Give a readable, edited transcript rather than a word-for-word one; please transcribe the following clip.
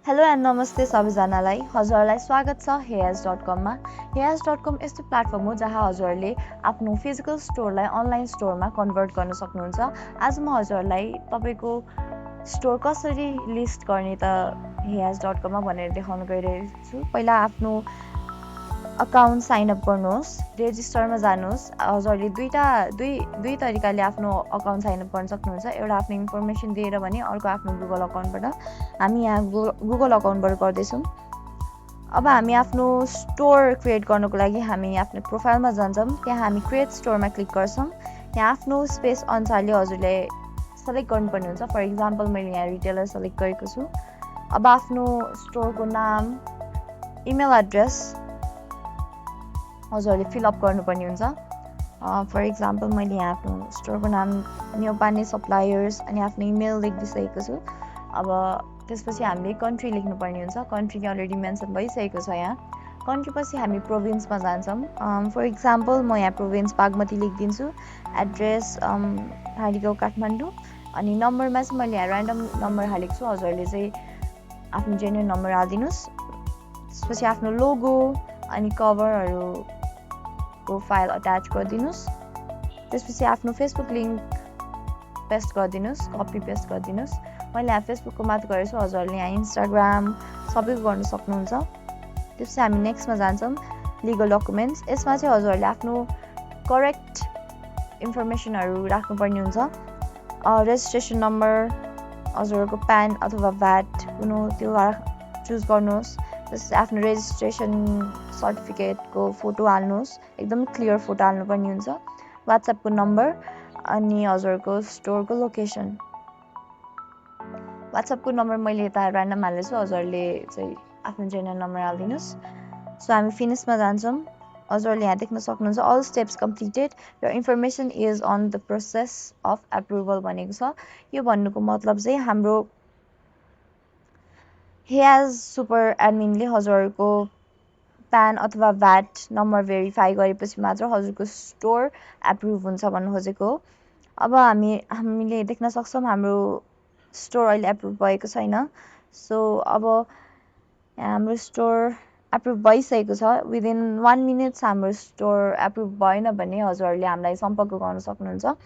Hello and नमस्ते सबैजनालाई। हजुरहरूलाई स्वागत छ हेयर्स.com मा। हेयर्स.com यस्तो प्लेटफर्म हो जहाँ हजुरहरूले आफ्नो फिजिकल स्टोरलाई अनलाइन स्टोरमा कन्भर्ट गर्न सक्नुहुन्छ। आज म हजुरहरूलाई तपाईँको स्टोर कसरी लिस्ट गर्ने त हेयर्स.com मा भनेर देखाउन गइरहेको छु। पहिला आफ्नो अकाउन्ट साइन अप गर्नुहोस्, रेजिस्टरमा जानुहोस्। हजुरहरूले दुई तरिकाले आफ्नो अकाउन्ट साइन अप गर्न सक्नुहुन्छ। एउटा आफ्नो इन्फर्मेसन दिएर भने अर्को आफ्नो गुगल अकाउन्टबाट। हामी यहाँ गुगल अकाउन्टबाट गर्दैछौँ। अब हामी आफ्नो स्टोर क्रिएट गर्नको लागि हामी आफ्नो प्रोफाइलमा जान्छौँ। त्यहाँ हामी क्रिएट स्टोरमा क्लिक गर्छौँ। यहाँ आफ्नो स्पेस अनुसारले हजुरले सेलेक्ट गर्नुपर्ने हुन्छ। फर इक्जाम्पल मैले यहाँ रिटेलर सेलेक्ट गरेको छु। अब आफ्नो स्टोरको नाम, इमेल एड्रेस हजुरहरूले फिलअप गर्नुपर्ने हुन्छ। फर इक्जाम्पल मैले यहाँ आफ्नो स्टोरको नाम न्यौपाने सप्लायर्स अनि आफ्नो इमेल लेखिसकेको छु। अब त्यसपछि हामीले कन्ट्री लेख्नुपर्ने हुन्छ। कन्ट्री अलरेडी मेन्सन भइसकेको छ यहाँ। कन्ट्री पछि हामी प्रोभिन्समा जान्छौँ। फर इक्जाम्पल म यहाँ प्रोभिन्स बागमती लेखिदिन्छु। एड्रेस हाँडीगाउँ काठमाडौँ। अनि नम्बरमा चाहिँ मैले यहाँ ऱ्यान्डम नम्बर हालेको छु। हजुरहरूले चाहिँ आफ्नो जेन्युन नम्बर हालिदिनुहोस्। त्यसपछि आफ्नो लोगो अनि कभरहरूको फाइल अट्याच गरिदिनुहोस्। त्यसपछि आफ्नो फेसबुक लिङ्क पेस्ट गरिदिनुहोस्, कपी पेस्ट गरिदिनुहोस्। मैले यहाँ फेसबुकको मात्र गरेको छु। हजुरहरूले यहाँ इन्स्टाग्राम सबैको गर्न सक्नुहुन्छ। त्यसपछि हामी नेक्स्टमा जान्छौँ, लिगल डकुमेन्ट्स। यसमा चाहिँ हजुरहरूले आफ्नो करेक्ट इन्फर्मेसनहरू राख्नुपर्ने हुन्छ। रेजिस्ट्रेसन नम्बर, हजुरहरूको प्यान अथवा भ्याट कुन हो त्यो चुज गर्नुहोस्। त्यसपछि आफ्नो रेजिस्ट्रेसन सर्टिफिकेटको फोटो हाल्नुहोस्। एकदम क्लियर फोटो हाल्नुपर्ने हुन्छ। वाट्सएपको नम्बर अनि हजुरको स्टोरको लोकेसन। वाट्सएपको नम्बर मैले यता ऱ्यान्डम हालेको छु। हजुरहरूले चाहिँ आफ्नो जेन्युन नम्बर हालिदिनुहोस्। सो हामी फिनिसमा जान्छौँ। हजुरहरूले यहाँ देख्न सक्नुहुन्छ अल स्टेप्स कम्प्लिटेड, र information is on the process of approval भनेको छ। यो भन्नुको मतलब चाहिँ हाम्रो हेयर्स सुपर एडमिनले हजुरहरूको प्यान अथवा भ्याट नम्बर भेरिफाई गरेपछि मात्र हजुरको स्टोर एप्रुभ हुन्छ भन्नु खोजेको हो। अब हामीले देख्न सक्छौँ हाम्रो स्टोर अहिले एप्रुभ भएको छैन। सो अब हाम्रो स्टोर एप्रुभ भइसकेको छ। विदिन 1 मिनट्स हाम्रो स्टोर एप्रुभ भएन भने हजुरहरूले हामीलाई सम्पर्क गर्न सक्नुहुन्छ।